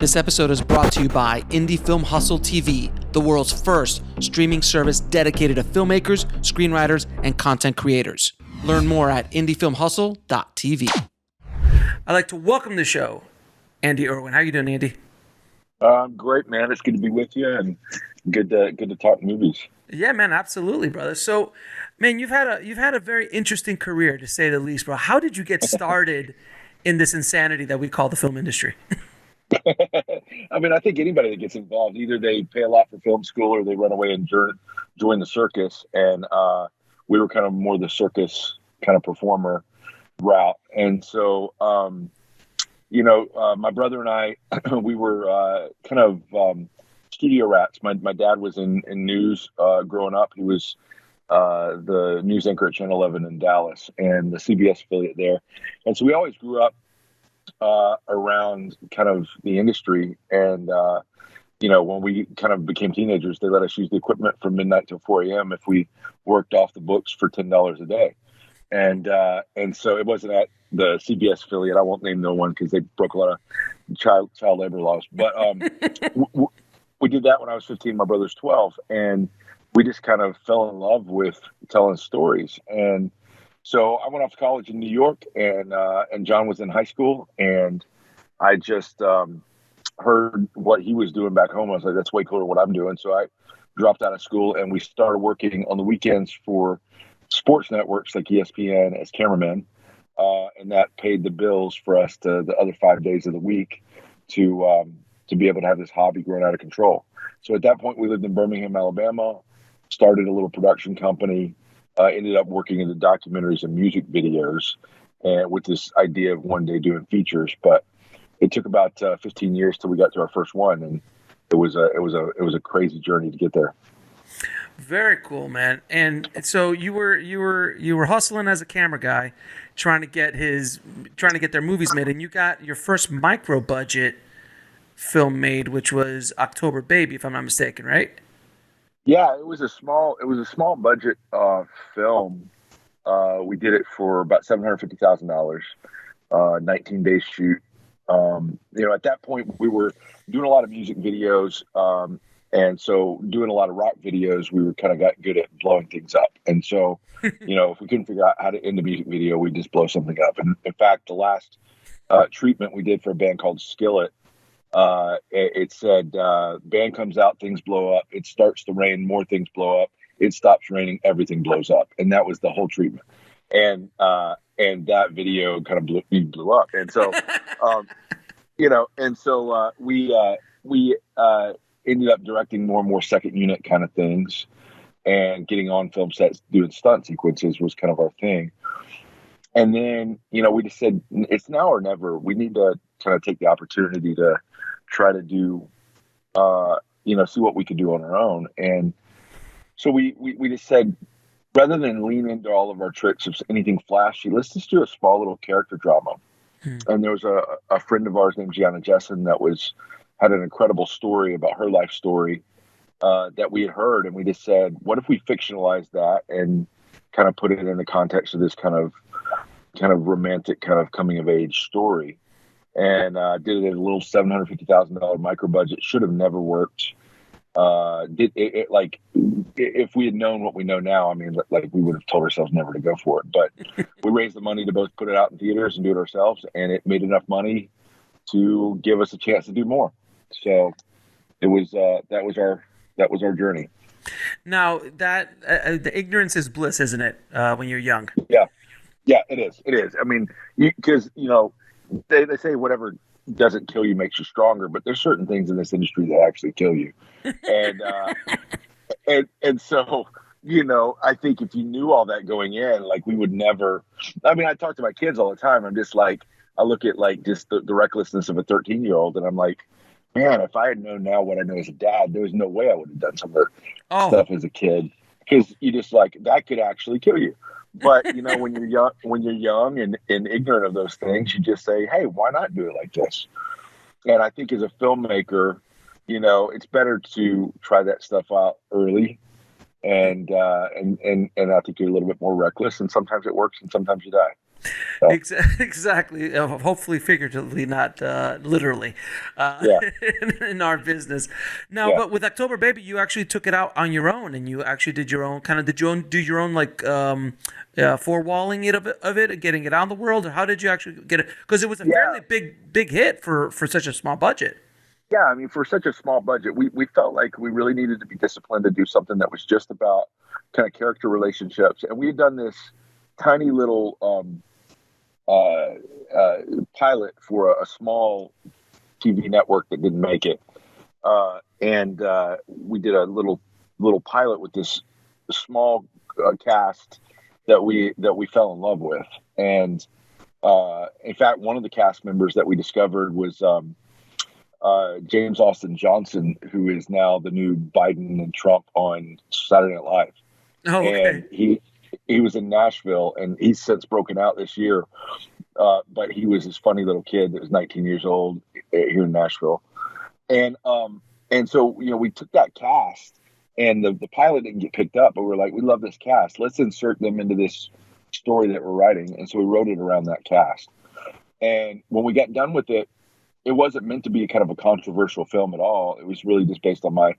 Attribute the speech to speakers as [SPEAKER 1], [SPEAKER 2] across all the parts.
[SPEAKER 1] This episode is brought to you by Indie Film Hustle TV, the world's first streaming service dedicated to filmmakers, screenwriters, and content creators. Learn more at indiefilmhustle.tv. I'd like to welcome to the show Andy Erwin. How you doing, Andy?
[SPEAKER 2] Great, man. It's good to be with you, and good to talk movies.
[SPEAKER 1] Yeah, man, absolutely, brother. So, man, you've had a very interesting career, to say the least, bro. How did you get started in this insanity that we call the film industry?
[SPEAKER 2] I mean, I think anybody that gets involved, either they pay a lot for film school or they run away and join the circus. And we were kind of more the circus kind of performer route. And so, my brother and I, we were kind of studio rats. My dad was in news growing up. He was the news anchor at Channel 11 in Dallas and the CBS affiliate there. And so we always grew up around kind of the industry. And, when we kind of became teenagers, they let us use the equipment from midnight till 4 a.m. if we worked off the books for $10 a day. And so it wasn't at the CBS affiliate. I won't name no one because they broke a lot of child labor laws. But we did that when I was 15. My brother's 12. And we just kind of fell in love with telling stories. And so I went off to college in New York, and John was in high school, and I just heard what he was doing back home. I was like, that's way cooler than what I'm doing. So I dropped out of school, and we started working on the weekends for sports networks like ESPN as cameramen, and that paid the bills for us to the other 5 days of the week to be able to have this hobby growing out of control. So at that point, we lived in Birmingham, Alabama, started a little production company. Ended up working in the documentaries and music videos, and with this idea of one day doing features. But it took about 15 years till we got to our first one, and it was a crazy journey to get there.
[SPEAKER 1] Very cool, man. And so you were hustling as a camera guy, trying to get their movies made, and you got your first micro budget film made, which was October Baby, if I'm not mistaken, right?
[SPEAKER 2] Yeah, it was a small budget film. We did it for about $750,000, 19 days shoot. At that point we were doing a lot of music videos, and so doing a lot of rock videos, we were kind of got good at blowing things up. And so, if we couldn't figure out how to end a music video, we'd just blow something up. And in fact, the last treatment we did for a band called Skillet, it said, band comes out, things blow up. It starts to rain, more things blow up. It stops raining, everything blows up. And that was the whole treatment. And that video kind of blew up. And so, we ended up directing more and more second unit kind of things, and getting on film sets, doing stunt sequences was kind of our thing. And then, we just said, it's now or never. We need to kind of take the opportunity to try to do, see what we could do on our own. And so we just said, rather than lean into all of our tricks of anything flashy, let's just do a small little character drama. And there was a friend of ours named Gianna Jessen that had an incredible story about her life story that we had heard. And we just said, what if we fictionalize that and kind of put it in the context of this kind of romantic kind of coming of age story, and did it at a little $750,000 micro budget. Should have never worked. If we had known what we know now, I mean, like we would have told ourselves never to go for it. But we raised the money to both put it out in theaters and do it ourselves, and it made enough money to give us a chance to do more. So it was that was our journey.
[SPEAKER 1] Now that the ignorance is bliss, isn't it? When you're young.
[SPEAKER 2] Yeah, it is. It is. I mean, because they say whatever doesn't kill you makes you stronger, but there's certain things in this industry that actually kill you. And and so, I think if you knew all that going in, like we would never. I mean, I talk to my kids all the time. I'm just like, I look at like just the recklessness of a 13-year-old, and I'm like, man, if I had known now what I know as a dad, there was no way I would have done some of the stuff as a kid, because you just like that could actually kill you. But when you're young and ignorant of those things, you just say, hey, why not do it like this? And I think as a filmmaker, it's better to try that stuff out early, and I think you're a little bit more reckless, and sometimes it works and sometimes you die. So,
[SPEAKER 1] Exactly. Hopefully, figuratively, not literally,
[SPEAKER 2] yeah,
[SPEAKER 1] in our business. Now,
[SPEAKER 2] yeah.
[SPEAKER 1] but with October Baby, you actually took it out on your own, and you actually did your own do your own like forewalling of it, getting it out in the world, or how did you actually get it? Because it was a
[SPEAKER 2] Yeah,
[SPEAKER 1] fairly big hit for such a small budget.
[SPEAKER 2] yeah. I mean, for such a small budget, we felt like we really needed to be disciplined to do something that was just about kind of character relationships. And we had done this tiny little uh, pilot for a small TV network that didn't make it, and we did a little pilot with this small cast that we fell in love with. And in fact, one of the cast members that we discovered was James Austin Johnson, who is now the new Biden and Trump on Saturday Night Live.
[SPEAKER 1] Oh,
[SPEAKER 2] And
[SPEAKER 1] okay.
[SPEAKER 2] he was in Nashville, and he's since broken out this year. But he was this funny little kid that was 19 years old here in Nashville. And so, we took that cast, and the pilot didn't get picked up, but we were like, we love this cast. Let's insert them into this story that we're writing. And so we wrote it around that cast. And when we got done with it, it wasn't meant to be kind of a controversial film at all. It was really just based on my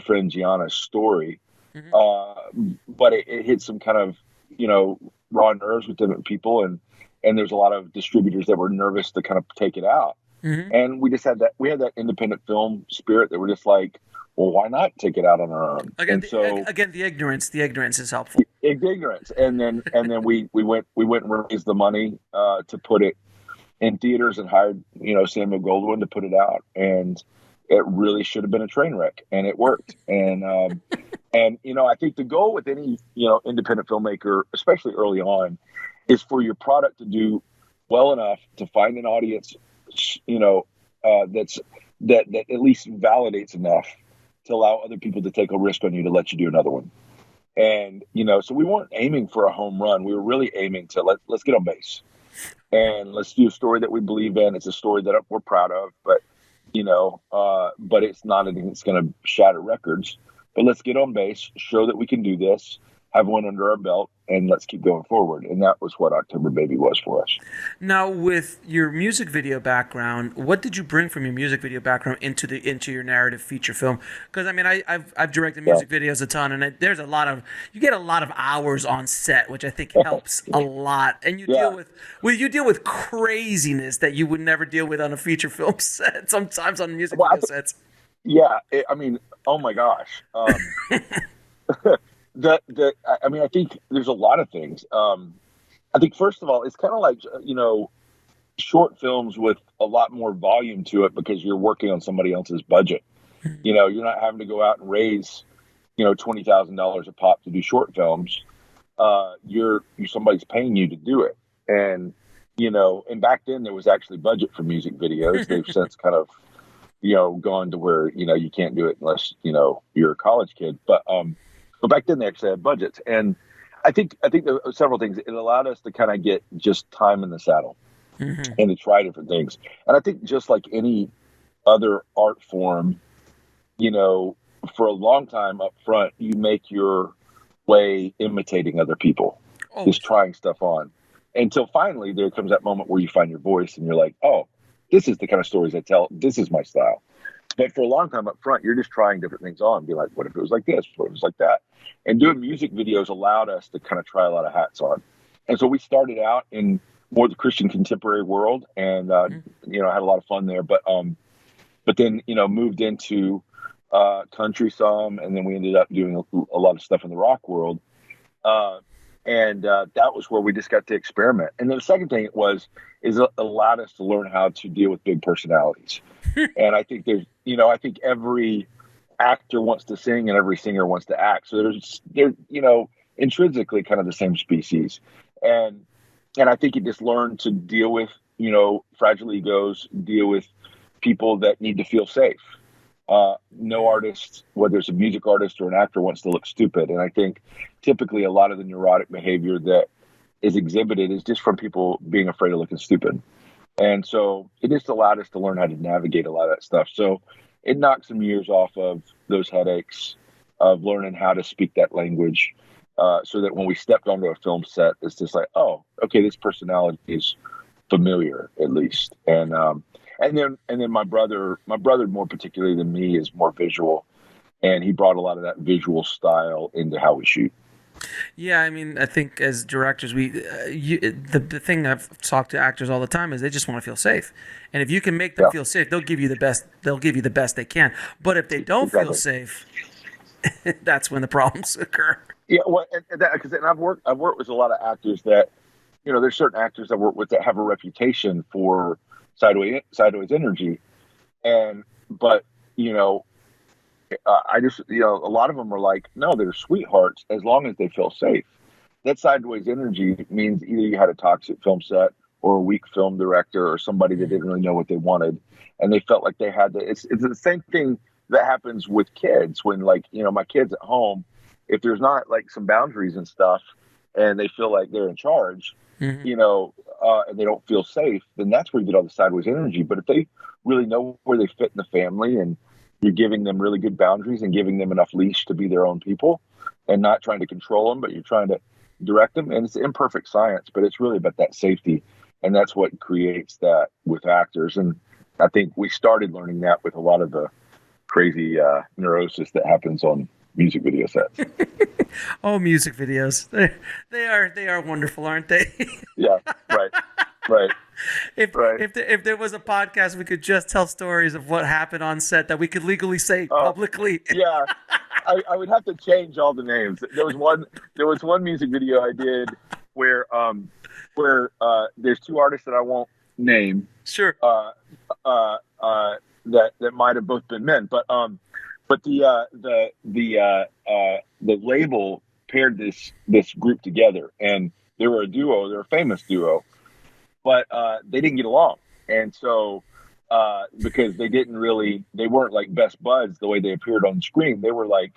[SPEAKER 2] friend Gianna's story.
[SPEAKER 1] Hmm.
[SPEAKER 2] But it hit some kind of, raw nerves with different people. And there's a lot of distributors that were nervous to kind of take it out.
[SPEAKER 1] Hmm.
[SPEAKER 2] And we had that independent film spirit that we're just like, well, why not take it out on our own?
[SPEAKER 1] Again,
[SPEAKER 2] And so
[SPEAKER 1] the ignorance is helpful.
[SPEAKER 2] ignorance. And then we went and raised the money to put it in theaters and hired, Samuel Goldwyn to put it out. And it really should have been a train wreck, and it worked. And I think the goal with any, independent filmmaker, especially early on, is for your product to do well enough to find an audience, that at least validates enough to allow other people to take a risk on you to let you do another one. And, so we weren't aiming for a home run. We were really aiming to let's get on base and let's do a story that we believe in. It's a story that we're proud of, but it's not anything that's going to shatter records. But let's get on base, show that we can do this, have one under our belt, and let's keep going forward. And that was what October Baby was for us.
[SPEAKER 1] Now, with your music video background, what did you bring from your music video background into your narrative feature film? Because I mean, I've directed music videos a ton, and there's you get a lot of hours on set, which I think helps a lot. And you deal with craziness that you would never deal with on a feature film set. Sometimes on music video sets.
[SPEAKER 2] Yeah, oh my gosh. I think there's a lot of things. I think first of all, it's kind of like, short films with a lot more volume to it because you're working on somebody else's budget. You're not having to go out and raise, $20,000 a pop to do short films. Somebody's paying you to do it. And, and back then there was actually budget for music videos. They've since kind of, gone to where, you can't do it unless, you're a college kid. But back then they actually had budgets. And I think there are several things. It allowed us to kind of get just time in the saddle and to try different things. And I think just like any other art form, for a long time up front, you make your way imitating other people, just trying stuff on, until finally there comes that moment where you find your voice and you're like, oh, this is the kind of stories I tell. This is my style. But for a long time up front, you're just trying different things on. Be like, what if it was like this? What if it was like that? And doing music videos allowed us to kind of try a lot of hats on. And so we started out in more the Christian contemporary world, and had a lot of fun there. But then moved into country some, and then we ended up doing a lot of stuff in the rock world. And that was where we just got to experiment. And then the second thing is it allowed us to learn how to deal with big personalities. And I think I think every actor wants to sing and every singer wants to act. So they're intrinsically kind of the same species. And I think you just learn to deal with, fragile egos, deal with people that need to feel safe. No artist, whether it's a music artist or an actor, wants to look stupid. And I think typically a lot of the neurotic behavior that is exhibited is just from people being afraid of looking stupid. And so it just allowed us to learn how to navigate a lot of that stuff. So it knocked some years off of those headaches of learning how to speak that language, so that when we stepped onto a film set, it's just like, oh, okay, this personality is familiar at least. And then my brother more particularly than me is more visual, and he brought a lot of that visual style into how we shoot.
[SPEAKER 1] Yeah, I mean, I think as directors, the thing I've talked to actors all the time is they just want to feel safe, and if you can make them feel safe, they'll give you the best. They'll give you the best they can. But if they don't feel safe, that's when the problems occur.
[SPEAKER 2] Yeah, well, and I've worked with a lot of actors that, there's certain actors I've worked with that have a reputation for sideways energy, but I just, a lot of them are like, no, they're sweethearts as long as they feel safe. That sideways energy means either you had a toxic film set or a weak film director or somebody that didn't really know what they wanted, and they felt like they had to. It's the same thing that happens with kids when, like, my kids at home, if there's not like some boundaries and stuff, and they feel like they're in charge, and they don't feel safe, then that's where you get all the sideways energy. But if they really know where they fit in the family, and you're giving them really good boundaries and giving them enough leash to be their own people and not trying to control them, but you're trying to direct them. And it's imperfect science, but it's really about that safety. And that's what creates that with actors. And I think we started learning that with a lot of the crazy neurosis that happens on music video sets.
[SPEAKER 1] Oh, music videos. They are wonderful, aren't they?
[SPEAKER 2] Yeah, right.
[SPEAKER 1] If there was a podcast, we could just tell stories of what happened on set that we could legally say publicly.
[SPEAKER 2] Yeah, I would have to change all the names. There was one music video I did where there's two artists that I won't name.
[SPEAKER 1] Sure.
[SPEAKER 2] That might have both been men, but the label paired this group together, and they were a duo. They're a famous duo. But they didn't get along. And so because they weren't like best buds the way they appeared on screen. They were like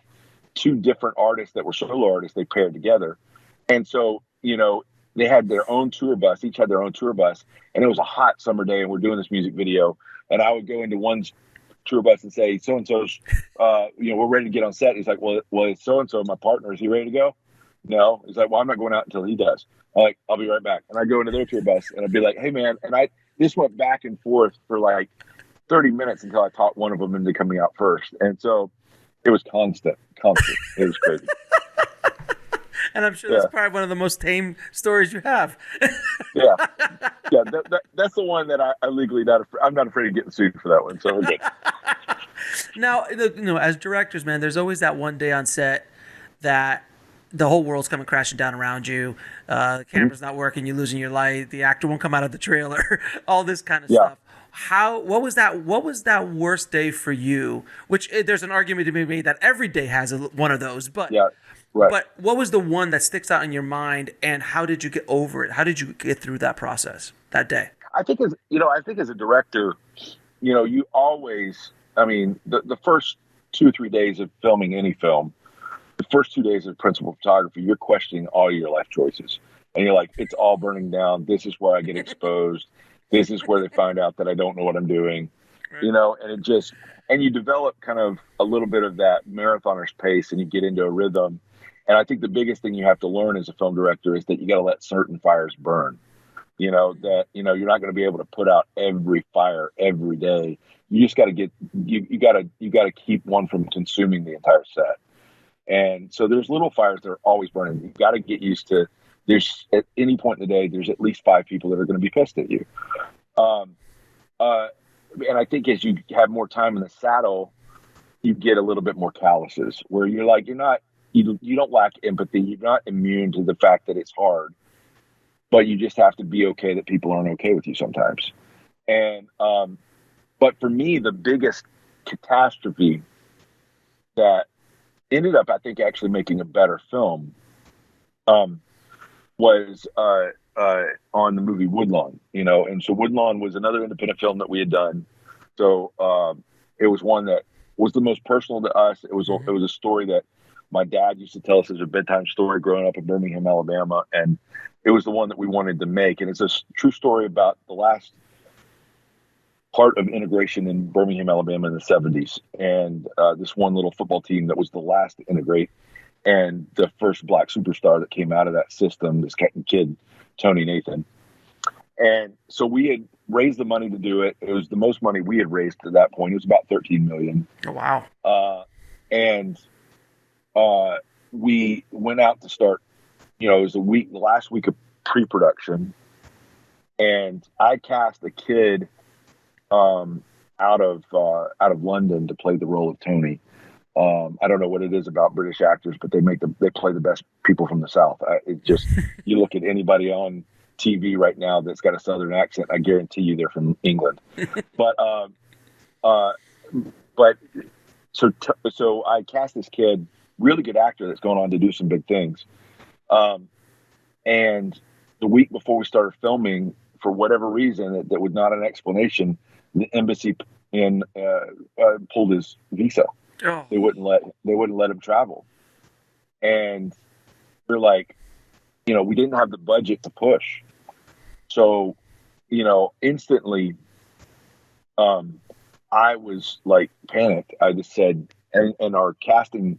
[SPEAKER 2] two different artists that were solo artists they paired together. And so, they had their own tour bus, each had their own tour bus. And it was a hot summer day, and we're doing this music video. And I would go into one's tour bus and say, so-and-so's, we're ready to get on set. He's like, well, it's so-and-so, my partner. Is he ready to go? No. He's like, well, I'm not going out until he does. I'm like, I'll be right back. And I go into their tour bus, and I'd be like, hey, man. And this went back and forth for like 30 minutes until I taught one of them into coming out first. And so it was constant. It was crazy.
[SPEAKER 1] And I'm sure that's probably one of the most tame stories you have.
[SPEAKER 2] Yeah. That's the one that I legally I'm not afraid of getting sued for that one. So we're good.
[SPEAKER 1] Now, as directors, man, there's always that one day on set that the whole world's coming crashing down around you. The camera's not working. You're losing your light. The actor won't come out of the trailer. All this kind of stuff. What was that worst day for you? Which there's an argument to be made that every day has one of those. But right. But what was the one that sticks out in your mind, and how did you get over it? How did you get through that process that day?
[SPEAKER 2] I think as a director, you always. I mean, the first 2 or 3 days of filming any film. The first 2 days of principal photography, you're questioning all your life choices. And you're like, it's all burning down. This is where I get exposed. This is where they find out that I don't know what I'm doing. Right. And you develop kind of a little bit of that marathoner's pace, and you get into a rhythm. And I think the biggest thing you have to learn as a film director is that you got to let certain fires burn. You're not going to be able to put out every fire every day. You just got to you got to keep one from consuming the entire set. And so there's little fires that are always burning. You've got to get used to, there's at any point in the day, there's at least 5 people that are going to be pissed at you. And I think as you have more time in the saddle, you get a little bit more calluses where you're like, you don't lack empathy. You're not immune to the fact that it's hard, but you just have to be okay that people aren't okay with you sometimes. And, but for me, the biggest catastrophe that ended up, I think, actually making a better film was on the movie Woodlawn, and so Woodlawn was another independent film that we had done. So it was one that was the most personal to us. It was a story that my dad used to tell us as a bedtime story growing up in Birmingham, Alabama, and it was the one that we wanted to make. And it's a true story about the last part of integration in Birmingham, Alabama in the 70s. And this one little football team that was the last to integrate. and the first Black superstar that came out of that system, this kid, Tony Nathan. And so we had raised the money to do it. It was the most money we had raised to that point. It was about $13 million.
[SPEAKER 1] Oh, wow.
[SPEAKER 2] And we went out to start, it was the last week of pre-production. And I cast a kid out of London to play the role of Tony. I don't know what it is about British actors, but they play the best people from the South. You look at anybody on TV right now that's got a Southern accent, I guarantee you they're from England. But so I cast this kid, really good actor that's going on to do some big things. And the week before we started filming, for whatever reason that was not an explanation, the embassy pulled his visa.
[SPEAKER 1] Oh.
[SPEAKER 2] They wouldn't let him travel. And we're like, we didn't have the budget to push. So, instantly, I was like panicked. I just said, and our casting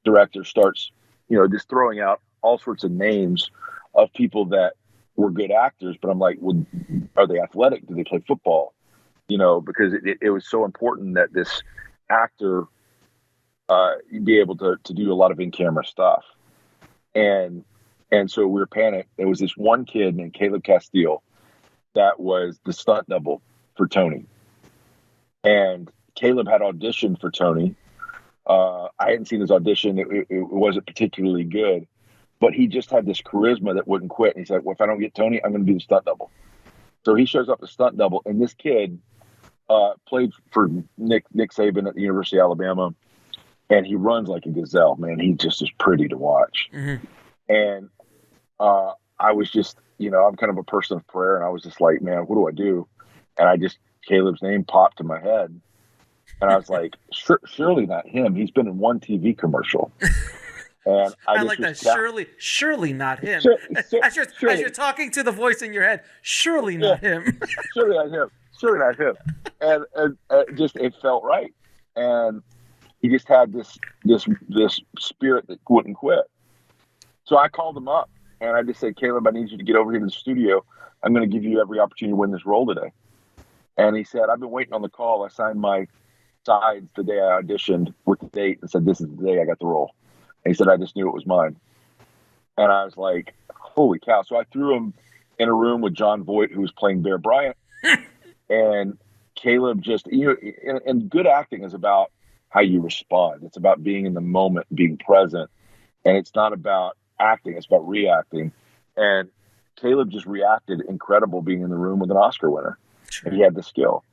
[SPEAKER 2] director starts, just throwing out all sorts of names of people that were good actors. But I'm like, well, are they athletic? Do they play football? Because it was so important that this actor be able to do a lot of in-camera stuff. And so we were panicked. There was this one kid named Caleb Castile that was the stunt double for Tony. And Caleb had auditioned for Tony. I hadn't seen his audition. It wasn't particularly good, but he just had this charisma that wouldn't quit. And he's like, well, if I don't get Tony, I'm going to be the stunt double. So he shows up as stunt double. And this kid played for Nick Saban at the University of Alabama. And he runs like a gazelle, man. He just is pretty to watch. Mm-hmm. And I was just, I'm kind of a person of prayer. And I was just like, man, what do I do? And Caleb's name popped in my head. And I was like, surely not him. He's been in one TV commercial. And I like that.
[SPEAKER 1] Surely not him. As you're talking to the voice in your head, surely not him.
[SPEAKER 2] Surely not him. Surely not him. And it felt right. And he just had this spirit that wouldn't quit. So I called him up and I just said, Caleb, I need you to get over here to the studio. I'm going to give you every opportunity to win this role today. And he said, I've been waiting on the call. I signed my sides the day I auditioned with the date and said, this is the day I got the role. And he said, I just knew it was mine. And I was like, holy cow. So I threw him in a room with John Voight, who was playing Bear Bryant. And Caleb just, and good acting is about how you respond. It's about being in the moment, being present. And it's not about acting, it's about reacting. And Caleb just reacted incredible being in the room with an Oscar winner. Sure. And he had the skill.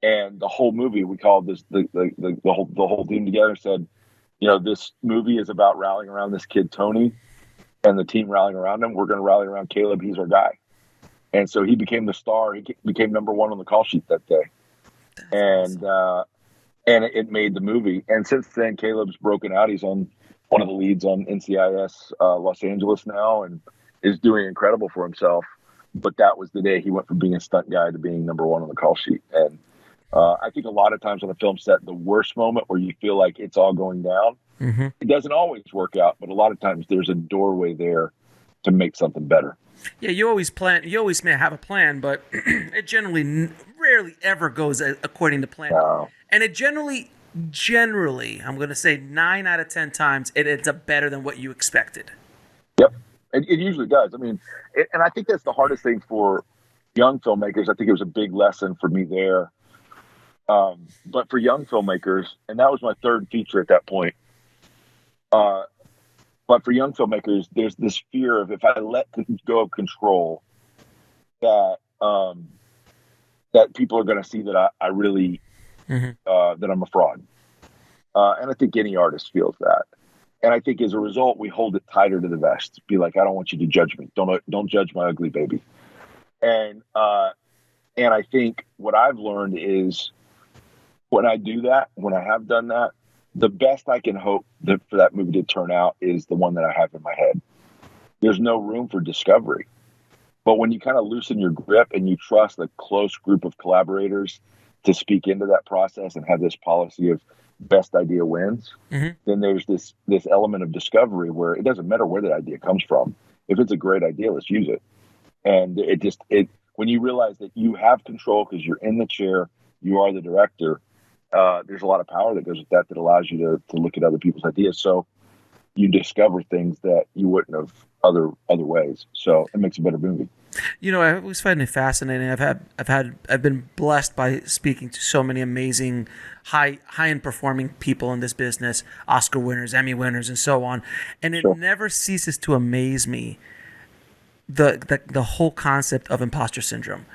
[SPEAKER 2] And the whole movie, we called this the whole team together and said, this movie is about rallying around this kid, Tony, and the team rallying around him. We're going to rally around Caleb. He's our guy. And so he became the star. He became number one on the call sheet that day. And it made the movie. And since then, Caleb's broken out. He's on one of the leads on NCIS Los Angeles now and is doing incredible for himself. But that was the day he went from being a stunt guy to being number one on the call sheet. And I think a lot of times on a film set, the worst moment where you feel like it's all going down, mm-hmm. It doesn't always work out, but a lot of times there's a doorway there to make something better.
[SPEAKER 1] Yeah, you always may have a plan, but it rarely ever goes according to plan. No. And it generally, I'm going to say 9 out of 10 times, it ends up better than what you expected.
[SPEAKER 2] Yep, it usually does. I mean, and I think that's the hardest thing for young filmmakers. I think it was a big lesson for me there. But for young filmmakers, and that was my third feature at that point. But for young filmmakers, there's this fear of if I let go of control, that people are going to see that I really mm-hmm. That I'm a fraud. And I think any artist feels that. And I think as a result, we hold it tighter to the vest. Be like, I don't want you to judge me. Don't judge my ugly baby. And I think what I've learned is when I do that, when I have done that, the best I can hope for that movie to turn out is the one that I have in my head. There's no room for discovery. But when you kind of loosen your grip and you trust a close group of collaborators to speak into that process and have this policy of best idea wins, then there's this element of discovery where it doesn't matter where that idea comes from. If it's a great idea, let's use it. And when you realize that you have control because you're in the chair, you are the director, there's a lot of power that goes with that allows you to look at other people's ideas. So you discover things that you wouldn't have other ways. So it makes a better movie.
[SPEAKER 1] I always find it fascinating. I've been blessed by speaking to so many amazing high-end performing people in this business, Oscar winners, Emmy winners, and so on. And it never ceases to amaze me the whole concept of imposter syndrome.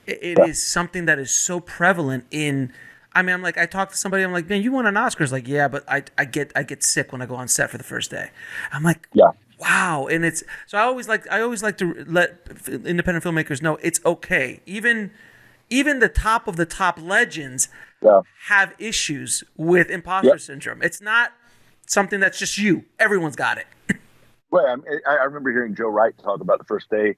[SPEAKER 1] It is something that is so prevalent in. I mean, I talk to somebody, I'm like, man, you won an Oscar. It's like, yeah, but I get sick when I go on set for the first day. I'm like, wow. And it's so I always like to let independent filmmakers know it's okay. Even the top of the top legends have issues with imposter syndrome. It's not something that's just you. Everyone's got it.
[SPEAKER 2] Well, I remember hearing Joe Wright talk about the first day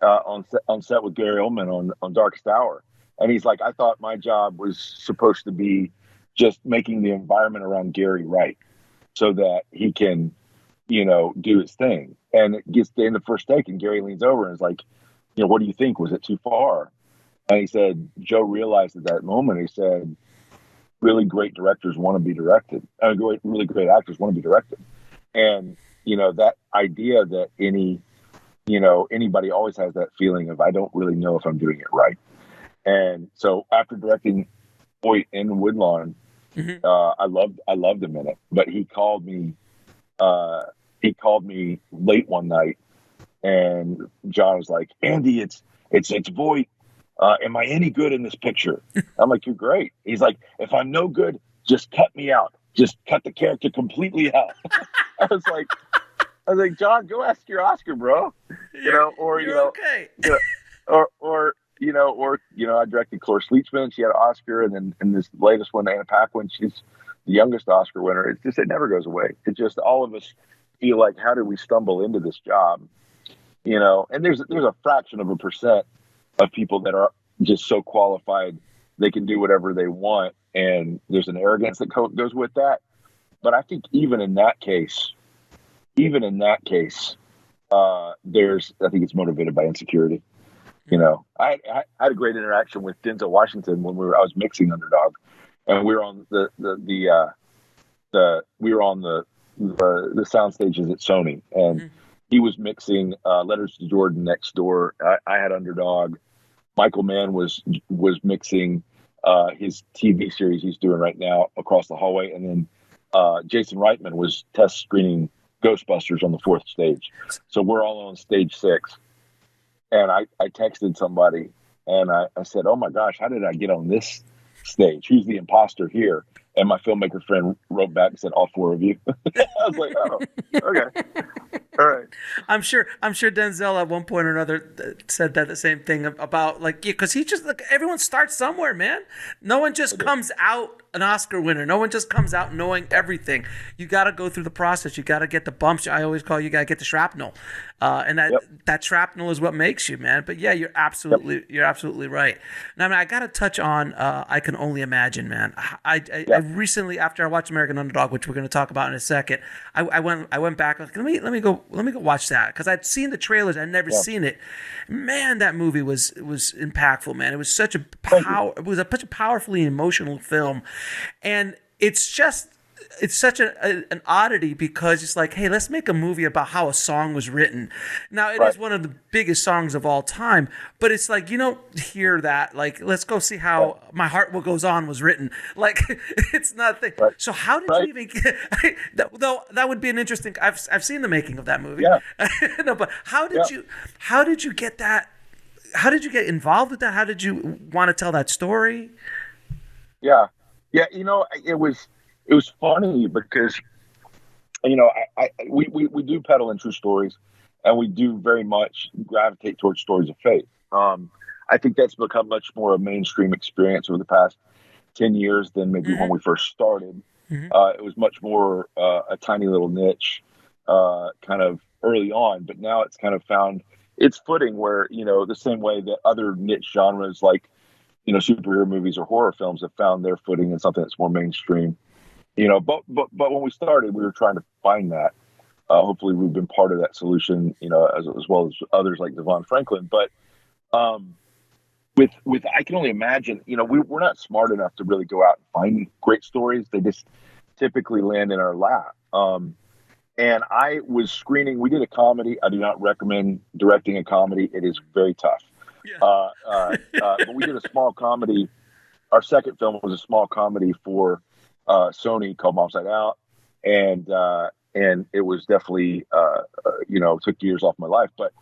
[SPEAKER 2] on set with Gary Oldman on Darkest Hour. And he's like, I thought my job was supposed to be just making the environment around Gary right so that he can, do his thing. And it gets to the end of the first take and Gary leans over and is like, what do you think? Was it too far? And he said, Joe realized at that moment, he said, really great directors want to be directed. Really great actors want to be directed. And, that idea that anybody always has that feeling of, I don't really know if I'm doing it right. And so after directing Voight in Woodlawn, I loved him in it. But he called me late one night, and John was like, Andy, it's Voight. Am I any good in this picture? I'm like, you're great. He's like, if I'm no good, just cut me out. Just cut the character completely out. I was like, John, go ask your Oscar, bro. Okay. I directed Cloris Leachman. She had an Oscar, and then in this latest one, Anna Paquin, she's the youngest Oscar winner. It's just, it never goes away. It just, all of us feel like, how did we stumble into this job? And there's a fraction of a percent of people that are just so qualified they can do whatever they want, and there's an arrogance that goes with that. But I think even in that case, I think it's motivated by insecurity. I had a great interaction with Denzel Washington when I was mixing Underdog, and we were on the sound stages at Sony, and he was mixing Letters to Jordan next door. I had Underdog. Michael Mann was mixing his TV series he's doing right now Across the Hallway, and then Jason Reitman was test screening Ghostbusters on the fourth stage. So we're all on stage 6. And I texted somebody and I said, oh my gosh, how did I get on this stage? Who's the imposter here? And my filmmaker friend wrote back and said, all 4 of you. I was like, oh, okay. All right.
[SPEAKER 1] I'm sure Denzel at one point or another said that the same thing about because he just everyone starts somewhere, man. No one just comes out an Oscar winner. No one just comes out knowing everything. You got to go through the process. You got to get the bumps. I always call you got to get the shrapnel, and that shrapnel is what makes you, man. But yeah, you're absolutely right. Now, I got to touch on I Can Only Imagine, man. I recently, after I watched American Underdog, which we're going to talk about in a second, I went back. Let me go watch that because I'd seen the trailers. I'd never seen it. Man, that movie was impactful, man. It was such a such a powerfully emotional film, and it's such an oddity because it's like, hey, let's make a movie about how a song was written. Now, it is one of the biggest songs of all time, but it's like, you don't hear that. Like, let's go see how My Heart Will Goes On was written. Like, it's nothing. Right. So how did you even get, though that would be an interesting, I've seen the making of that movie. Yeah. No, but how did you get that? How did you get involved with that? How did you want to tell that story?
[SPEAKER 2] Yeah. Yeah. It was funny because, we do peddle in true stories, and we do very much gravitate towards stories of faith. I think that's become much more a mainstream experience over the past 10 years than maybe when we first started. It was much more a tiny little niche kind of early on, but now it's kind of found its footing where, the same way that other niche genres like, superhero movies or horror films have found their footing in something that's more mainstream. But when we started, we were trying to find that. Hopefully, we've been part of that solution, as well as others like Devon Franklin. But with I can only imagine, we're not smart enough to really go out and find great stories. They just typically land in our lap. And I was screening. We did a comedy. I do not recommend directing a comedy. It is very tough. Yeah. But we did a small comedy. Our second film was a small comedy for Sony called Mom's Night Out, and it was definitely took years off my life. But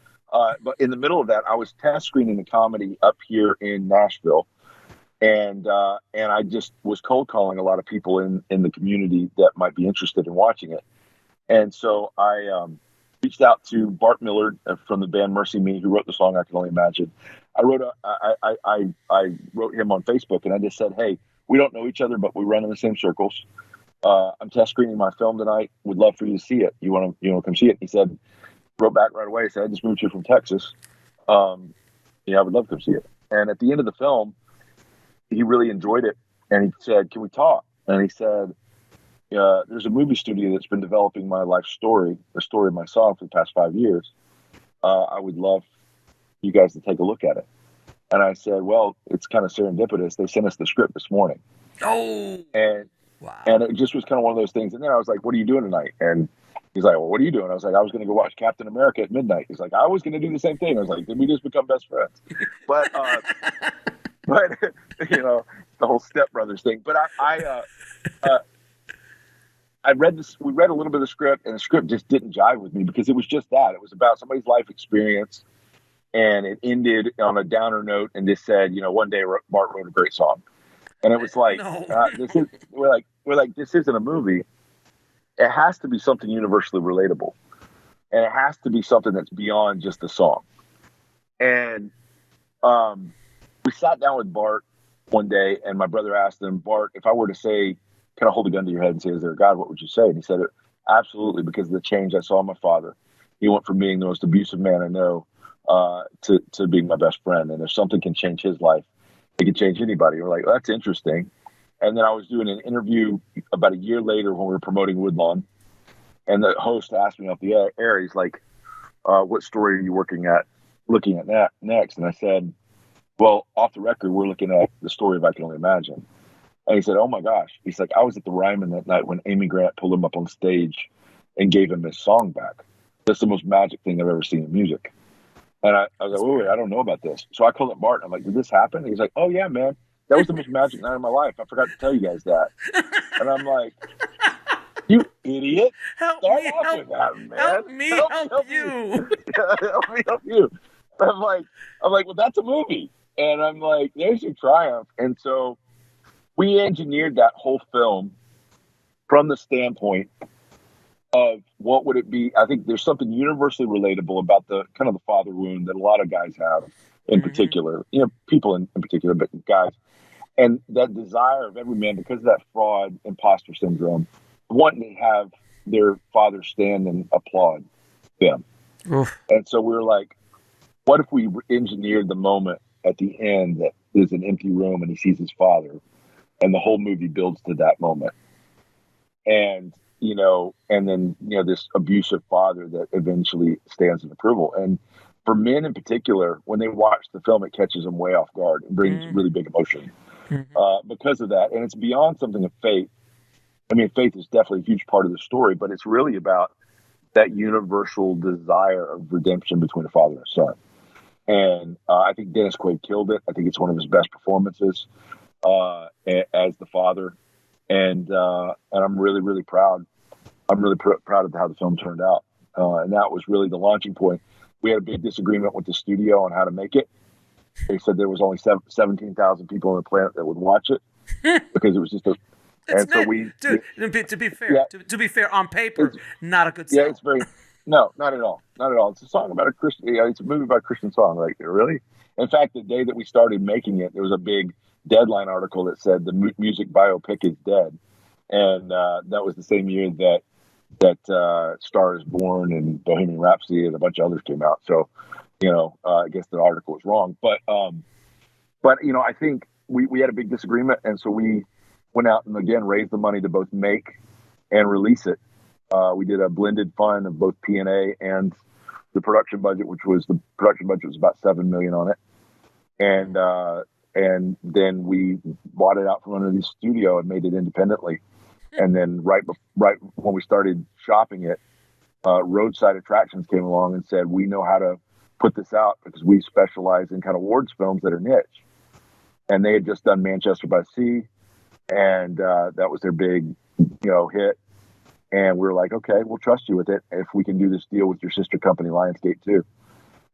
[SPEAKER 2] in the middle of that, I was test screening a comedy up here in Nashville, and I just was cold calling a lot of people in the community that might be interested in watching it. And so I reached out to Bart Millard from the band Mercy Me, who wrote the song "I Can Only Imagine." I wrote him on Facebook, and I just said, "Hey, we don't know each other, but we run in the same circles. I'm test screening my film tonight. Would love for you to see it. You want to come see it?" He said, wrote back right away. He said, "I just moved here from Texas. I would love to come see it." And at the end of the film, he really enjoyed it, and he said, "Can we talk?" And he said, there's a movie studio that's been developing my life story, the story of my song, for the past 5 years. I would love you guys to take a look at it. And I said, well, it's kind of serendipitous. They sent us the script this morning.
[SPEAKER 1] Oh,
[SPEAKER 2] and
[SPEAKER 1] wow.
[SPEAKER 2] And it just was kind of one of those things. And then I was like, "What are you doing tonight?" And he's like, "Well, what are you doing?" I was like, "I was going to go watch Captain America at midnight." He's like, "I was going to do the same thing." I was like, "Did we just become best friends?" But the whole Step Brothers thing. But I read this. We read a little bit of the script, and the script just didn't jive with me because it was just that. It was about somebody's life experience, and it ended on a downer note, and just said, one day Bart wrote a great song, and it was like, we're like, this isn't a movie. It has to be something universally relatable, and it has to be something that's beyond just the song. And we sat down with Bart one day, and my brother asked him, "Bart, if I were to say, kind of hold a gun to your head and say, is there a God, what would you say?" And he said, "Absolutely, because of the change I saw in my father. He went from being the most abusive man I know to being my best friend. And if something can change his life, it can change anybody." We're like, well, that's interesting. And then I was doing an interview about a year later when we were promoting Woodlawn, and the host asked me off the air, he's like, "What story are you looking at next?" And I said, "Well, off the record, we're looking at the story of I Can Only Imagine." And he said, "Oh my gosh." He's like, "I was at the Ryman that night when Amy Grant pulled him up on stage and gave him his song back. That's the most magic thing I've ever seen in music." And I was like, "Wait, I don't know about this." So I called up Bart. I'm like, "Did this happen?" He's like, "Oh yeah, man. That was the most magic night of my life. I forgot to tell you guys that." And I'm like, "You idiot.
[SPEAKER 1] Help
[SPEAKER 2] Start
[SPEAKER 1] me,
[SPEAKER 2] off
[SPEAKER 1] help,
[SPEAKER 2] with that, man.
[SPEAKER 1] help me, help you."
[SPEAKER 2] Help me help you." I'm like, well, that's a movie. And I'm like, there's your triumph. And so we engineered that whole film from the standpoint of what would it be. I think there's something universally relatable about the kind of the father wound that a lot of guys have in particular, people in particular, but guys. And that desire of every man, because of that fraud, imposter syndrome, wanting to have their father stand and applaud them.
[SPEAKER 1] Oof.
[SPEAKER 2] And so we were like, what if we engineered the moment at the end that there's an empty room and he sees his father, and the whole movie builds to that moment. And, and then, this abusive father that eventually stands in approval. And for men in particular, when they watch the film, it catches them way off guard and brings really big emotion because of that. And it's beyond something of faith. I mean, faith is definitely a huge part of the story, but it's really about that universal desire of redemption between a father and a son. And I think Dennis Quaid killed it. I think it's one of his best performances as the father. And I'm really, really proud. I'm really proud of how the film turned out. And that was really the launching point. We had a big disagreement with the studio on how to make it. They said there was only 17,000 people on the planet that would watch it because it was just
[SPEAKER 1] to be fair, to be fair, on paper, not a good song.
[SPEAKER 2] Yeah, it's very no, not at all, not at all. It's a song about a Christian. It's a movie about a Christian song. Like, really? In fact, the day that we started making it, there was a big Deadline article that said the music biopic is dead, and that was the same year that Star is Born and Bohemian Rhapsody and a bunch of others came out. So, I guess the article was wrong, but I think we had a big disagreement, and so we went out and again raised the money to both make and release it. We did a blended fund of both P&A and the production budget, which was about $7 million on it, and then we bought it out from under the studio and made it independently. And then right when we started shopping it, Roadside Attractions came along and said, we know how to put this out because we specialize in kind of awards films that are niche. And they had just done Manchester by the Sea, and that was their big, hit. And we were like, okay, we'll trust you with it if we can do this deal with your sister company, Lionsgate, too.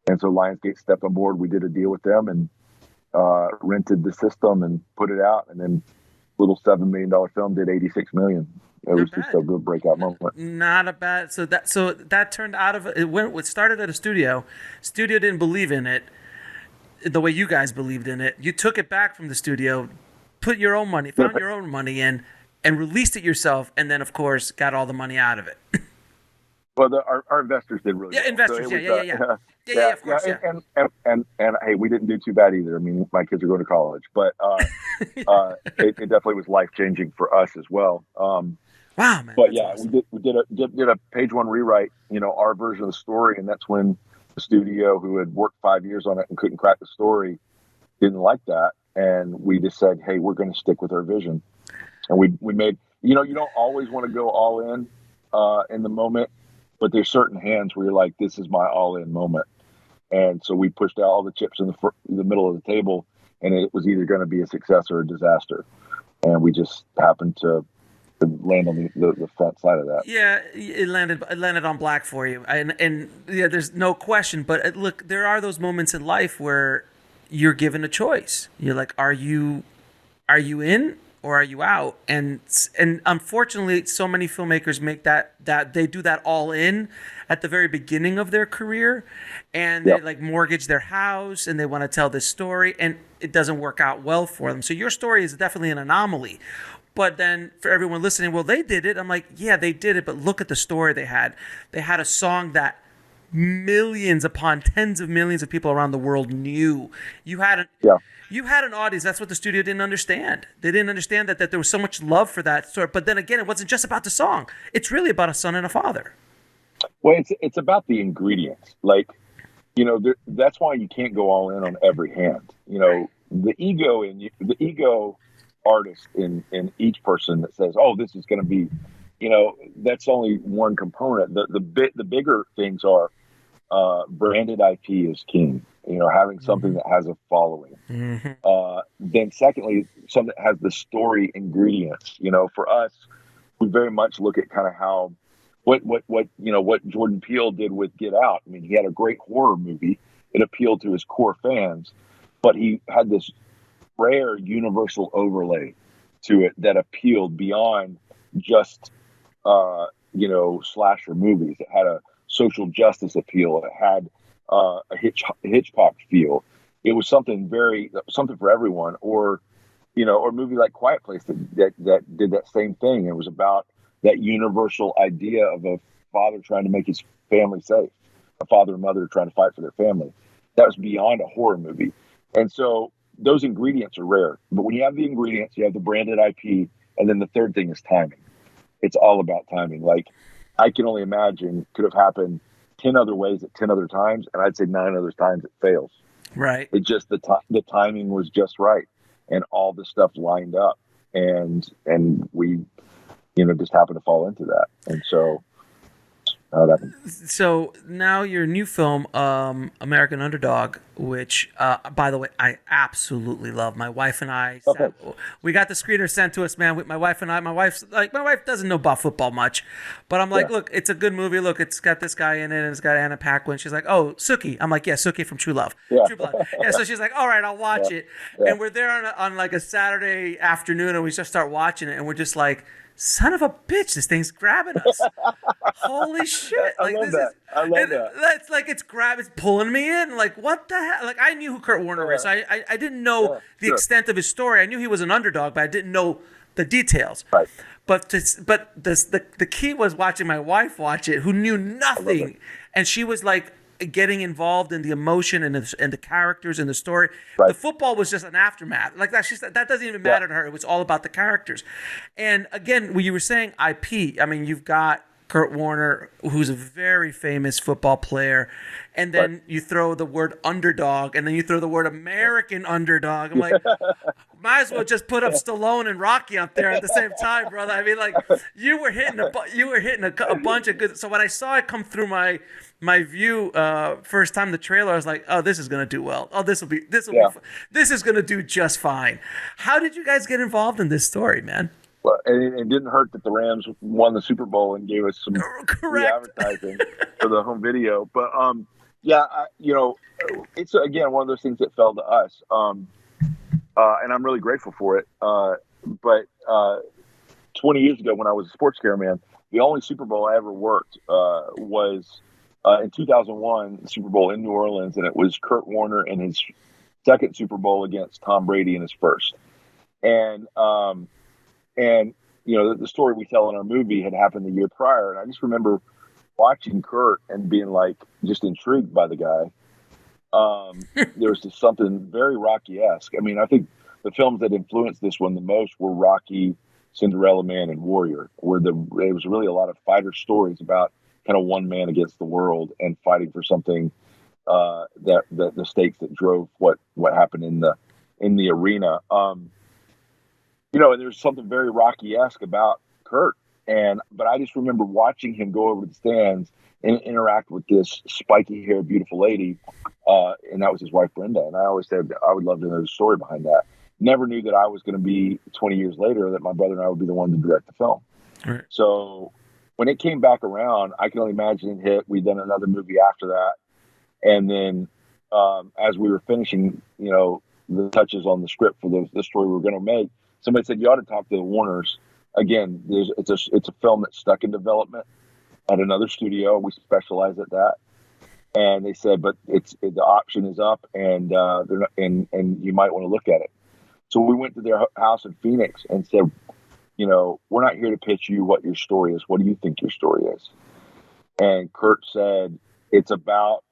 [SPEAKER 2] And so Lionsgate stepped on board. We did a deal with them and rented the system and put it out. And then little $7 million film did $86 million. It was just a good breakout moment.
[SPEAKER 1] Not a bad. So that turned out of it started at a studio. Studio didn't believe in it the way you guys believed in it. You took it back from the studio, put your own money, found your own money in, and released it yourself. And then, of course, got all the money out of it.
[SPEAKER 2] Well, our investors did really well.
[SPEAKER 1] Investors, yeah, of course, yeah.
[SPEAKER 2] And hey, we didn't do too bad either. I mean, my kids are going to college, but it definitely was life changing for us as well.
[SPEAKER 1] Wow, man!
[SPEAKER 2] But yeah, awesome. we did a page one rewrite, our version of the story, and that's when the studio, who had worked 5 years on it and couldn't crack the story, didn't like that, and we just said, hey, we're going to stick with our vision, and we made. You don't always want to go all in the moment. But there's certain hands where you're like, this is my all-in moment. And so we pushed out all the chips in the middle of the table, and it was either going to be a success or a disaster. And we just happened to land on the front side of that.
[SPEAKER 1] Yeah, it landed on black for you. And yeah, there's no question. But look, there are those moments in life where you're given a choice. You're like, are you in? Or are you out? And unfortunately, so many filmmakers make that they do that all in at the very beginning of their career, and they like mortgage their house and they want to tell this story, and it doesn't work out well for them. So your story is definitely an anomaly. But then for everyone listening, well, they did it. I'm like, yeah, they did it, but look at the story they had. They had a song that millions upon tens of millions of people around the world knew. You had an audience. That's what the studio didn't understand. They didn't understand that there was so much love for that story. But then again, it wasn't just about the song. It's really about a son and a father.
[SPEAKER 2] Well, it's about the ingredients. Like, that's why you can't go all in on every hand. The ego artist in each person that says, oh, this is going to be, that's only one component. The bigger things are branded IP is king. Having something that has a following. Mm-hmm. Then secondly, something that has the story ingredients. For us, we very much look at kind of how, what Jordan Peele did with Get Out. I mean, he had a great horror movie. It appealed to his core fans, but he had this rare universal overlay to it that appealed beyond just, slasher movies. It had a social justice appeal. It had a Hitchcock feel. It was something for everyone, or a movie like Quiet Place that did that same thing. It was about that universal idea of a father trying to make his family safe, a father and mother trying to fight for their family. That was beyond a horror movie. And so those ingredients are rare. But when you have the ingredients, you have the branded IP, and then the third thing is timing. It's all about timing. Like, I can only imagine could have happened 10 other ways at 10 other times, and I'd say 9 other times it fails. Right. It just the timing was just right, and all the stuff lined up, and we, just happened to fall into that, and so.
[SPEAKER 1] So now your new film, American Underdog, which, by the way, I absolutely love. My wife and I, we got the screener sent to us, man. With my wife and I, my wife doesn't know about football much, but I'm like, look, it's a good movie. Look, it's got this guy in it, and it's got Anna Paquin. She's like, oh, Suki. I'm like, yeah, Suki from True Love. Yeah. True Blood. Yeah. So she's like, all right, I'll watch it. Yeah. And we're there on like a Saturday afternoon, and we just start watching it, and we're just like, son of a bitch, this thing's grabbing us. Holy shit.
[SPEAKER 2] I love that.
[SPEAKER 1] That's like, it's pulling me in. Like, what the hell? Like, I knew who Kurt Warner is. I didn't know the extent of his story. I knew he was an underdog, but I didn't know the details. Right. But the key was watching my wife watch it, who knew nothing. And she was like, getting involved in the emotion and the characters and the story.
[SPEAKER 2] Right.
[SPEAKER 1] The football was just an aftermath. Like that doesn't even matter to her. It was all about the characters. And again, when you were saying IP, I mean, you've got Kurt Warner, who's a very famous football player, and then you throw the word underdog, and then you throw the word American underdog. I'm like, might as well just put up Stallone and Rocky up there at the same time, brother. I mean, like you were hitting a bunch of good. So when I saw it come through my view first time the trailer, I was like, oh, this is gonna do well. Oh, this is gonna do just fine. How did you guys get involved in this story, man?
[SPEAKER 2] Well, and it didn't hurt that the Rams won the Super Bowl and gave us some free advertising for the home video. But it's again one of those things that fell to us, and I'm really grateful for it. But 20 years ago, when I was a sports cameraman, the only Super Bowl I ever worked was in 2001, the Super Bowl in New Orleans, and it was Kurt Warner in his second Super Bowl against Tom Brady in his first. And the story we tell in our movie had happened the year prior. And I just remember watching Kurt and being like, just intrigued by the guy. There was just something very Rocky-esque. I mean, I think the films that influenced this one the most were Rocky, Cinderella Man, and Warrior, where it was really a lot of fighter stories about kind of one man against the world and fighting for something that the stakes that drove what happened in the arena. And there's something very Rocky-esque about Kurt. But I just remember watching him go over to the stands and interact with this spiky-haired, beautiful lady, and that was his wife, Brenda. And I always said I would love to know the story behind that. Never knew that I was going to be 20 years later that my brother and I would be the one to direct the film. Right. So when it came back around, I can only imagine it hit. We'd done another movie after that, and then as we were finishing, the touches on the script for the story we were going to make, somebody said, you ought to talk to the Warners. Again, it's a film that's stuck in development at another studio. We specialize at that. And they said, but the option is up, and and you might want to look at it. So we went to their house in Phoenix and said, we're not here to pitch you what your story is. What do you think your story is? And Kurt said, it's about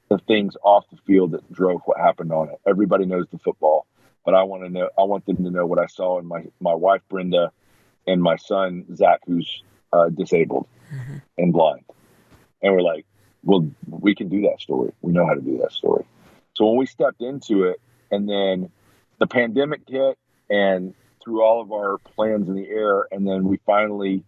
[SPEAKER 2] the things off the field that drove what happened on it. Everybody knows the football. But I want them to know what I saw in my wife, Brenda, and my son, Zach, who's disabled and blind. And we're like, well, we can do that story. We know how to do that story. So when we stepped into it, and then the pandemic hit and threw all of our plans in the air, and then we finally,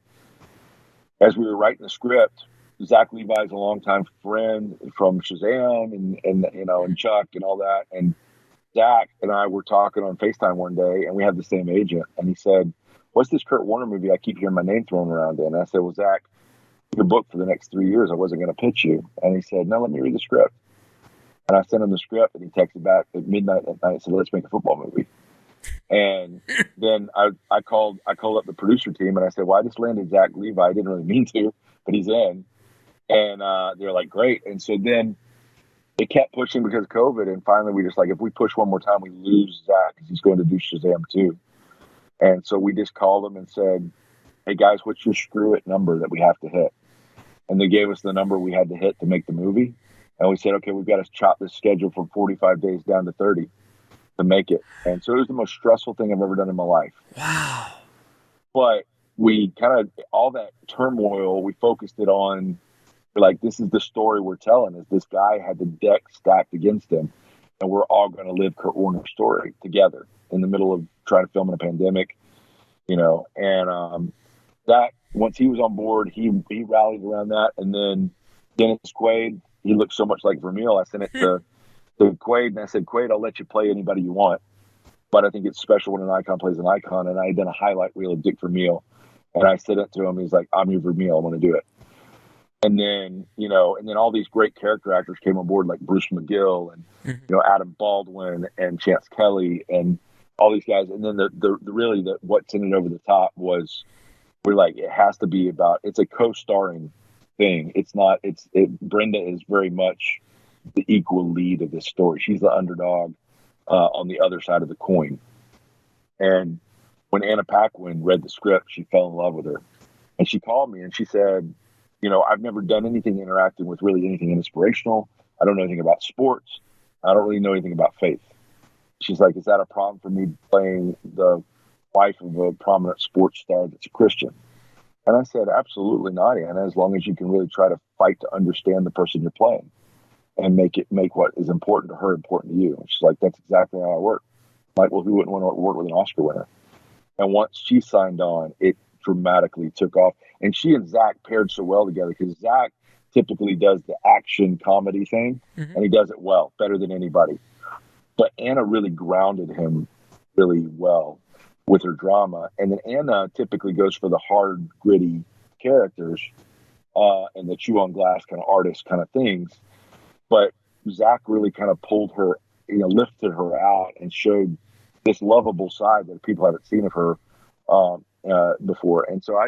[SPEAKER 2] as we were writing the script, Zach Levi's a longtime friend from Shazam and Chuck and all that. And Zach and I were talking on FaceTime one day, and we had the same agent. And he said, what's this Kurt Warner movie I keep hearing my name thrown around in? And I said, well, Zach, your book for the next 3 years, I wasn't going to pitch you. And he said, no, let me read the script. And I sent him the script, and he texted back at midnight that night and said, let's make a football movie. And then I called up the producer team, and I said, well, I just landed Zach Levi. I didn't really mean to, but he's in. And they're like, great. And so then it kept pushing because of COVID. And finally, we just like, if we push one more time, we lose Zach because he's going to do Shazam too. And so we just called them and said, hey guys, what's your screw it number that we have to hit? And they gave us the number we had to hit to make the movie. And we said, okay, we've got to chop this schedule from 45 days down to 30 to make it. And so it was the most stressful thing I've ever done in my life.
[SPEAKER 1] Wow.
[SPEAKER 2] But we kind of, all that turmoil, we focused it on, like, this is the story we're telling, is this guy had the deck stacked against him, and we're all going to live Kurt Warner's story together in the middle of trying to film in a pandemic, and that once he was on board, he rallied around that. And then Dennis Quaid, he looked so much like Vermeil. I sent it to Quaid, and I said, Quaid, I'll let you play anybody you want, but I think it's special when an icon plays an icon. And I had done a highlight reel of Dick Vermeil, and I sent it to him. He's like, I'm your Vermeil, I want to do it. And then, all these great character actors came on board, like Bruce McGill and, Adam Baldwin and Chance Kelly and all these guys. And then what sent it over the top was, we're like, it has to be about, it's a co-starring thing. It's not, Brenda is very much the equal lead of this story. She's the underdog on the other side of the coin. And when Anna Paquin read the script, she fell in love with her. And she called me and she said, I've never done anything interacting with really anything inspirational. I don't know anything about sports. I don't really know anything about faith. She's like, is that a problem for me playing the wife of a prominent sports star that's a Christian? And I said, absolutely not, Anna, as long as you can really try to fight to understand the person you're playing and make what is important to her important to you. And she's like, that's exactly how I work. I'm like, well, who wouldn't want to work with an Oscar winner? And once she signed on, it dramatically took off. And she and Zach paired so well together because Zach typically does the action comedy thing, and he does it well, better than anybody. But Anna really grounded him really well with her drama. And then Anna typically goes for the hard, gritty characters and the chew on glass kind of artist kind of things. But Zach really kind of pulled her, lifted her out and showed this lovable side that people haven't seen of her before. And so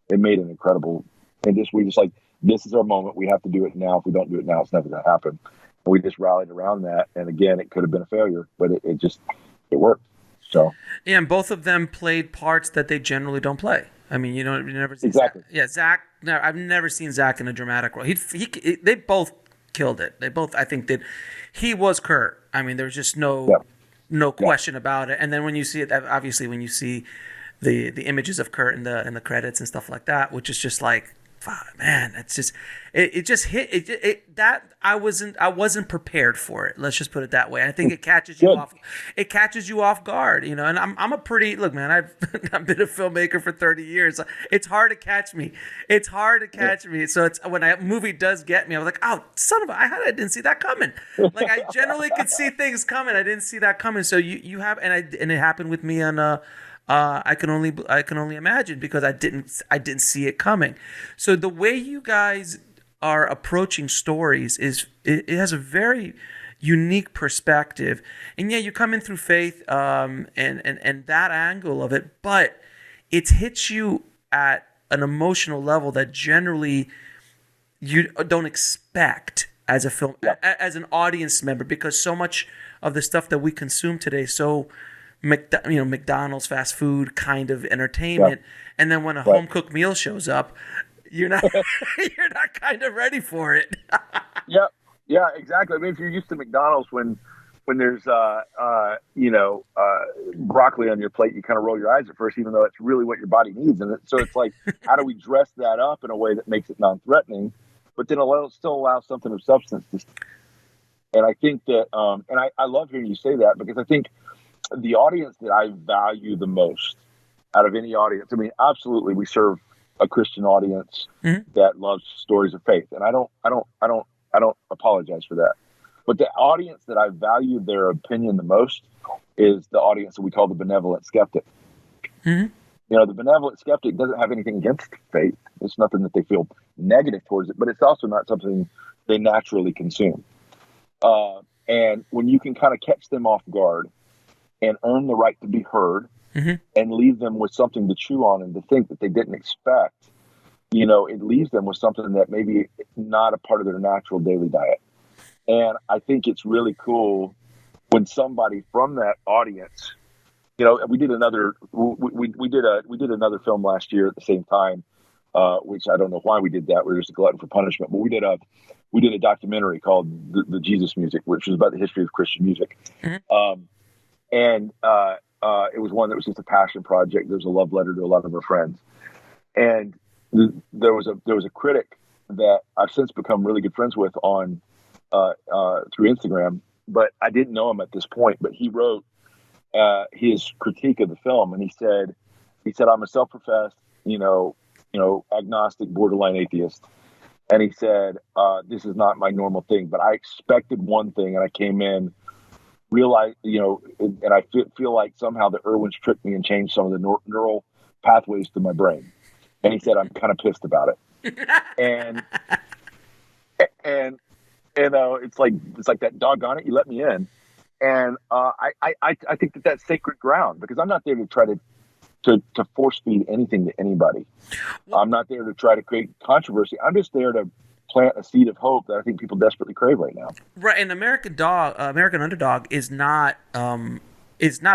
[SPEAKER 2] it made an incredible, we just like, this is our moment. We have to do it now. If we don't do it now, it's never going to happen. And we just rallied around that. And again, it could have been a failure, but it worked. So
[SPEAKER 1] yeah, and both of them played parts that they generally don't play. I mean, you never see
[SPEAKER 2] exactly.
[SPEAKER 1] Zach. Yeah, Zach. No, I've never seen Zach in a dramatic role. They both killed it. They both, I think, did. He was Kurt. I mean, there's just no question about it. And then when you see it, obviously, when you see the images of Kurt in the credits and stuff like that, which is just like, man, it's just it just hit that I wasn't prepared for it. Let's just put it that way. I think it catches you off. It catches you off guard, And I'm a pretty look, man. I've been a filmmaker for 30 years. It's hard to catch me. So it's when a movie does get me, I was like, oh, son of a, I didn't see that coming. Like I generally could see things coming. I didn't see that coming. So you have, and it happened with me on. I can only imagine because I didn't see it coming. So the way you guys are approaching stories it has a very unique perspective, and yeah, you come in through faith and that angle of it, but it hits you at an emotional level that generally you don't expect as a film as an audience member, because so much of the stuff that we consume today McDonald's fast food kind of entertainment, and then when a home cooked meal shows up, you're not kind of ready for it.
[SPEAKER 2] Yeah, exactly. I mean, if you're used to McDonald's, when there's broccoli on your plate, you kind of roll your eyes at first, even though it's really what your body needs. And so it's like, how do we dress that up in a way that makes it non-threatening, but then still allow something of substance to. And I think that, and I love hearing you say that, because I think the audience that I value the most out of any audience, I mean, absolutely, we serve a Christian audience that loves stories of faith, and I don't apologize for that. But the audience that I value their opinion the most is the audience that we call the benevolent skeptic. The benevolent skeptic doesn't have anything against faith. It's nothing that they feel negative towards it, but it's also not something they naturally consume. And when you can kind of catch them off guard and earn the right to be heard, and leave them with something to chew on and to think that they didn't expect, it leaves them with something that maybe not a part of their natural daily diet. And I think it's really cool when somebody from that audience, we did another another film last year at the same time, which I don't know why we did that. We were just a glutton for punishment, but we did a documentary called the Jesus Music, which was about the history of Christian music. And it was one that was just a passion project. There was a love letter to a lot of our friends. And there was a critic that I've since become really good friends with on through Instagram, but I didn't know him at this point. But he wrote his critique of the film, and he said, I'm a self-professed, agnostic, borderline atheist. And he said, this is not my normal thing, but I expected one thing, and I came in, realize, and I feel like somehow the Erwin's tricked me and changed some of the neural pathways to my brain. And he said, I'm kind of pissed about it. and it's like that doggone it, you let me in. And I think that's sacred ground, because I'm not there to try to force feed anything to anybody. I'm not there to try to create controversy. I'm just there to plant a seed of hope that I think people desperately crave right now.
[SPEAKER 1] Right, and American Underdog is not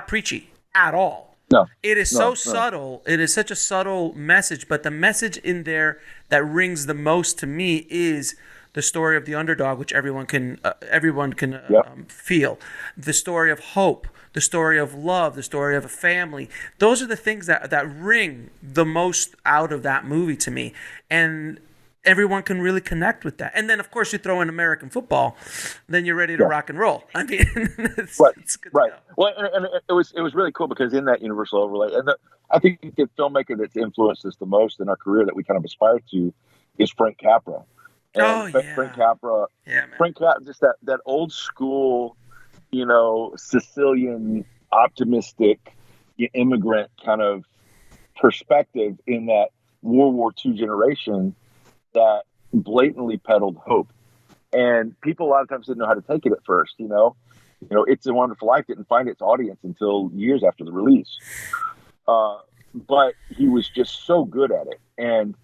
[SPEAKER 1] preachy at all.
[SPEAKER 2] No,
[SPEAKER 1] It is so
[SPEAKER 2] no, no.
[SPEAKER 1] subtle. It is such a subtle message, but the message in there that rings the most to me is the story of the underdog, which everyone can
[SPEAKER 2] Yep.
[SPEAKER 1] feel. The story of hope, the story of love, the story of a family. Those are the things that ring the most out of that movie to me, and everyone can really connect with that. And then, of course, you throw in American football, then you're ready to
[SPEAKER 2] Yeah.
[SPEAKER 1] rock and roll. I mean,
[SPEAKER 2] Right.
[SPEAKER 1] it's good to
[SPEAKER 2] Right.
[SPEAKER 1] go.
[SPEAKER 2] Well, and it was really cool because in that universal overlay, and I think the filmmaker that's influenced us the most in our career that we kind of aspire to is Frank Capra. And
[SPEAKER 1] Oh yeah,
[SPEAKER 2] Frank Capra,
[SPEAKER 1] yeah, man.
[SPEAKER 2] Frank Capra, just that old school, Sicilian, optimistic immigrant kind of perspective in that World War II generation that blatantly peddled hope. And people a lot of times didn't know how to take it at first, It's a Wonderful Life didn't find its audience until years after the release. But he was just so good at it. And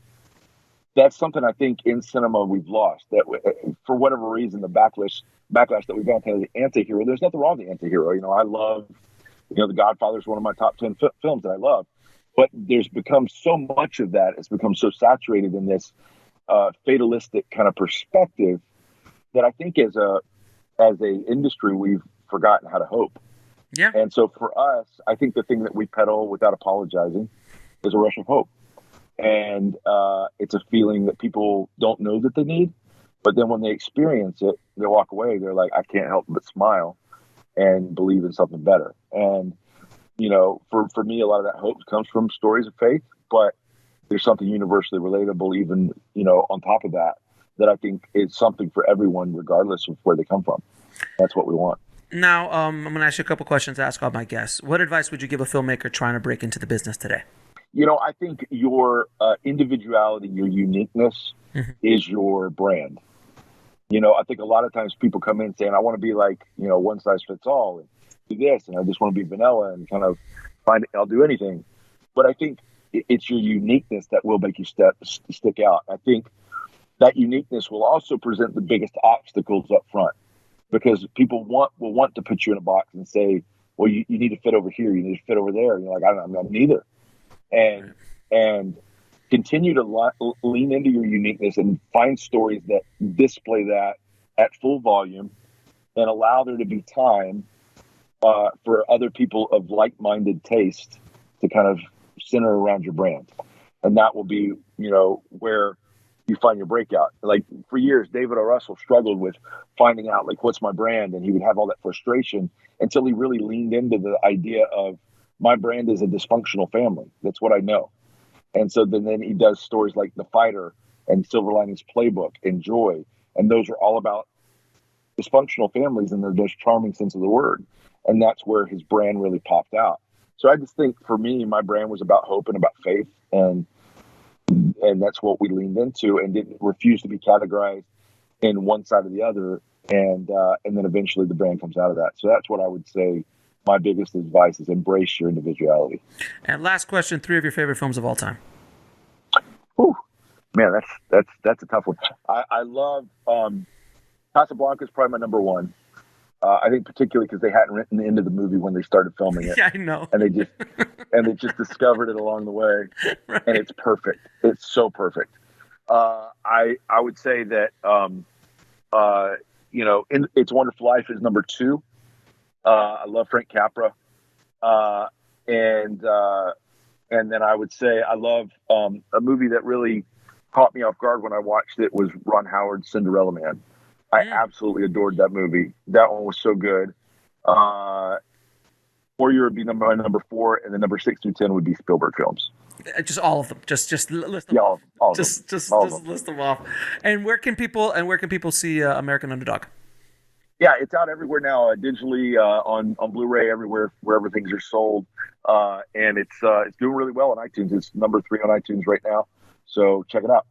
[SPEAKER 2] that's something I think in cinema we've lost. That for whatever reason, the backlash that we've got to the anti-hero, there's nothing wrong with the anti-hero. I love, The Godfather is one of my top 10 films that I love. But there's become so much of that. It's become so saturated in this fatalistic kind of perspective that I think as a industry, we've forgotten how to hope.
[SPEAKER 1] Yeah.
[SPEAKER 2] And so for us, I think the thing that we peddle without apologizing is a rush of hope. And it's a feeling that people don't know that they need. But then when they experience it, they walk away. They're like, I can't help but smile and believe in something better. And, for me, a lot of that hope comes from stories of faith. But there's something universally relatable, even, on top of that I think is something for everyone, regardless of where they come from. That's what we want.
[SPEAKER 1] Now, I'm going to ask you a couple questions to ask all my guests. What advice would you give a filmmaker trying to break into the business today?
[SPEAKER 2] I think your individuality, your uniqueness is your brand. I think a lot of times people come in saying, I want to be like, one size fits all and do this. And I just want to be vanilla and kind of I'll do anything. But I think it's your uniqueness that will make you stick out. I think that uniqueness will also present the biggest obstacles up front because people will want to put you in a box and say, well, you need to fit over here. You need to fit over there. And you're like, I'm neither. And continue to lean into your uniqueness and find stories that display that at full volume and allow there to be time for other people of like-minded taste to kind of center around your brand. And that will be, where you find your breakout. Like for years, David O. Russell struggled with finding out like, what's my brand? And he would have all that frustration until he really leaned into the idea of my brand is a dysfunctional family. That's what I know. And so then he does stories like The Fighter and Silver Linings Playbook and Joy. And those are all about dysfunctional families in their most charming sense of the word. And that's where his brand really popped out. So I just think for me, my brand was about hope and about faith. And that's what we leaned into and didn't refuse to be categorized in one side or the other. And then eventually the brand comes out of that. So that's what I would say. My biggest advice is embrace your individuality.
[SPEAKER 1] And last question, 3 of your favorite films of all time.
[SPEAKER 2] Whew. Man, that's a tough one. I love Casablanca is probably my number one. I think particularly because they hadn't written the end of the movie when they started filming it.
[SPEAKER 1] Yeah, I know.
[SPEAKER 2] And they just discovered it along the way.
[SPEAKER 1] Right.
[SPEAKER 2] And it's perfect. It's so perfect. I would say that It's a Wonderful Life is number 2. I love Frank Capra. And then I would say I love a movie that really caught me off guard when I watched it was Ron Howard's Cinderella Man. I absolutely adored that movie. That one was so good. Warrior would be number 4, and then number 6 through 10 would be Spielberg films.
[SPEAKER 1] Just all of them. Just list them
[SPEAKER 2] Yeah,
[SPEAKER 1] off.
[SPEAKER 2] all of
[SPEAKER 1] just
[SPEAKER 2] them.
[SPEAKER 1] list them off. And where can people see American Underdog?
[SPEAKER 2] Yeah, it's out everywhere now, digitally, on Blu-ray, everywhere, wherever things are sold. And it's doing really well on iTunes. It's number 3 on iTunes right now. So check it out.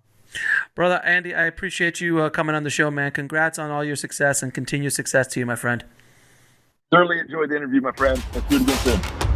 [SPEAKER 1] Brother Andy, I appreciate you coming on the show, man. Congrats on all your success and continued success to you, my friend.
[SPEAKER 2] Thoroughly enjoyed the interview, my friend. Let's do it again soon.